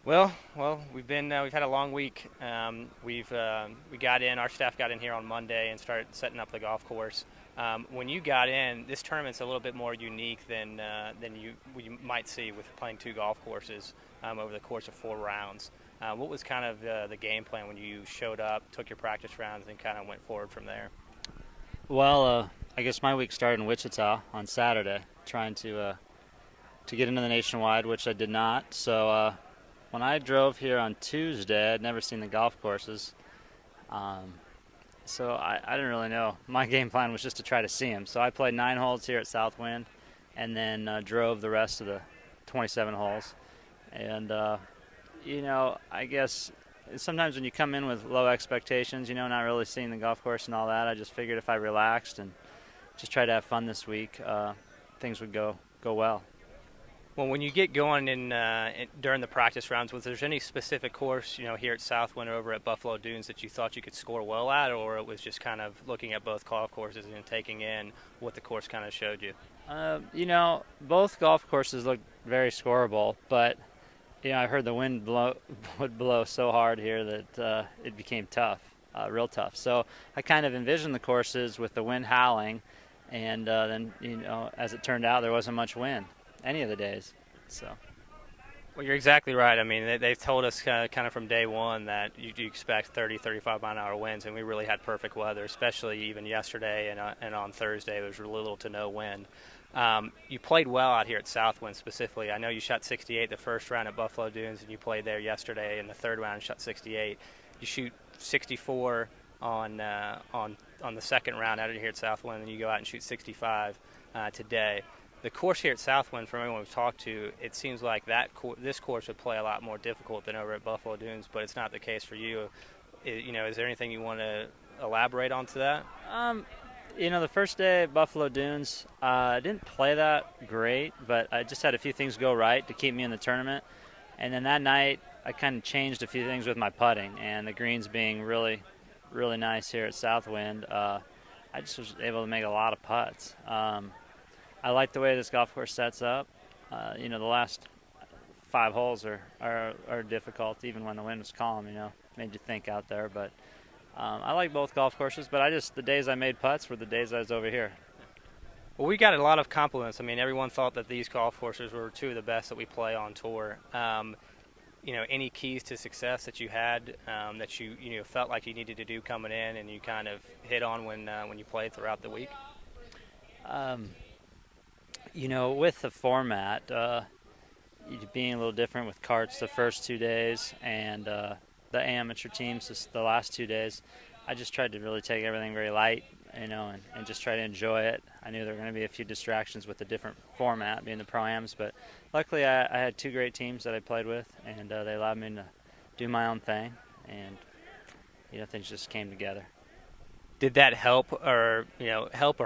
Well, we've had a long week. We got in. Our staff got in here on Monday and started setting up the golf course. When you got in, this tournament's a little bit more unique than you might see with playing two golf courses over the course of 4 rounds. What was kind of the game plan when you showed up, took your practice rounds, and kind of went forward from there? Well, I guess my week started in Wichita on Saturday, trying to get into the nationwide, which I did not. So when I drove here on Tuesday, I'd never seen the golf courses, um, so I didn't really know. My game plan was just to try to see them. So I played 9 holes here at Southwind, and then drove the rest of the 27 holes. And I guess sometimes when you come in with low expectations, not really seeing the golf course and all that, I just figured if I relaxed and just tried to have fun this week, things would go well. Well, when you get going during the practice rounds, was there any specific course, here at Southwind or over at Buffalo Dunes that you thought you could score well at, or it was just kind of looking at both golf courses and taking in what the course kind of showed you? Both golf courses look very scoreable, but I heard the wind would blow so hard here that it became tough, real tough. So I kind of envisioned the courses with the wind howling, and then as it turned out, there wasn't much wind any of the days. So. Well, you're exactly right. I mean, they've told us kind of from day one that you expect 30, 35 mile an hour winds, and we really had perfect weather, especially even yesterday and on Thursday. There was little to no wind. You played well out here at Southwind specifically. I know you shot 68 the first round at Buffalo Dunes, and you played there yesterday in the third round and shot 68. You shoot 64 on the second round out here at Southwind, and you go out and shoot 65 today. The course here at Southwind, from everyone we've talked to, it seems like this course would play a lot more difficult than over at Buffalo Dunes, but it's not the case for you. Is there anything you want to elaborate on to that? The first day at Buffalo Dunes, I didn't play that great, but I just had a few things go right to keep me in the tournament. And then that night, I kind of changed a few things with my putting, and the greens being really, really nice here at Southwind, I just was able to make a lot of putts. I like the way this golf course sets up. The last 5 holes are difficult, even when the wind was calm. Made you think out there. But I like both golf courses. But the days I made putts were the days I was over here. Well, we got a lot of compliments. I mean, everyone thought that these golf courses were two of the best that we play on tour. Any keys to success that you had that you felt like you needed to do coming in, and you kind of hit on when you played throughout the week? Um, with the format, being a little different with carts the first 2 days and the amateur teams the last 2 days, I just tried to really take everything very light, and just try to enjoy it. I knew there were going to be a few distractions with the different format, being the Pro-Ams, but luckily I had two great teams that I played with, and they allowed me to do my own thing, and things just came together. Did that help or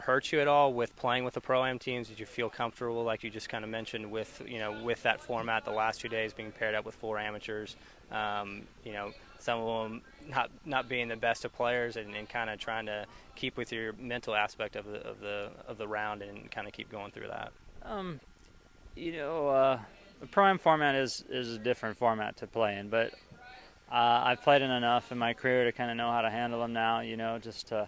hurt you at all with playing with the pro-am teams? Did you feel comfortable, like you just kind of mentioned, with that format the last 2 days being paired up with four amateurs? Some of them not being the best of players, and kind of trying to keep with your mental aspect of the round and kind of keep going through that. Um, the Pro-Am format is a different format to play in, but I've played it enough in my career to kind of know how to handle them now, just to,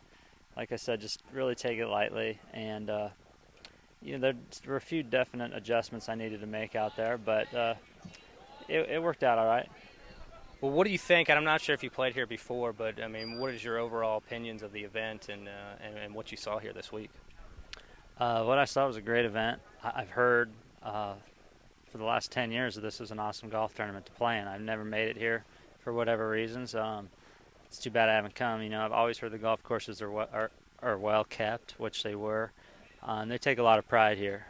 like I said, just really take it lightly. And, there were a few definite adjustments I needed to make out there, but it worked out all right. Well, what do you think? And I'm not sure if you played here before, but, I mean, what is your overall opinions of the event and what you saw here this week? What I saw was a great event. I've heard for the last 10 years that this is an awesome golf tournament to play in. I've never made it here for whatever reasons. It's too bad I haven't come. I've always heard the golf courses are well kept, which they were. And they take a lot of pride here.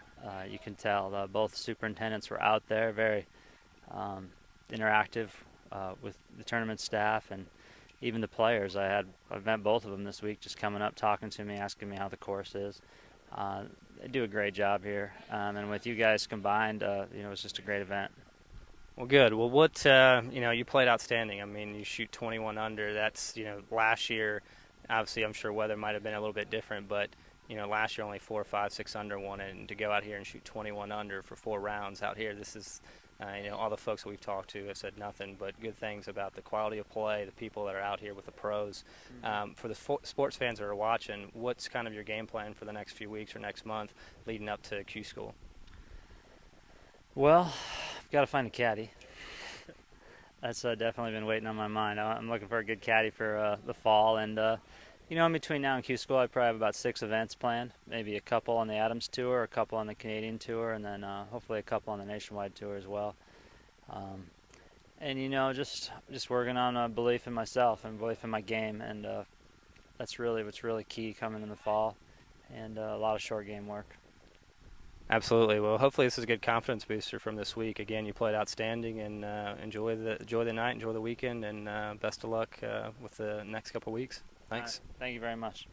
You can tell. Both superintendents were out there, very interactive with the tournament staff and even the players. I've met both of them this week, just coming up, talking to me, asking me how the course is. They do a great job here, and with you guys combined, it was just a great event. Well, good. Well, you played outstanding. I mean, you shoot 21 under. That's, last year, obviously, I'm sure weather might have been a little bit different, but, last year only 4, 5, 6 under one, and to go out here and shoot 21 under for 4 rounds out here, this is All the folks that we've talked to have said nothing but good things about the quality of play, the people that are out here with the pros. For the sports fans that are watching, what's kind of your game plan for the next few weeks or next month leading up to Q School? Well, I've got to find a caddy. That's definitely been waiting on my mind. I'm looking for a good caddy for the fall, and in between now and Q School, I probably have about 6 events planned. Maybe a couple on the Adams Tour, a couple on the Canadian Tour, and then hopefully a couple on the Nationwide Tour as well. And just working on a belief in myself and belief in my game, and that's really what's really key coming in the fall, and a lot of short game work. Absolutely. Well, hopefully this is a good confidence booster from this week. Again, you played outstanding, and enjoy the night, enjoy the weekend, and best of luck with the next couple weeks. Thanks. Thank you very much.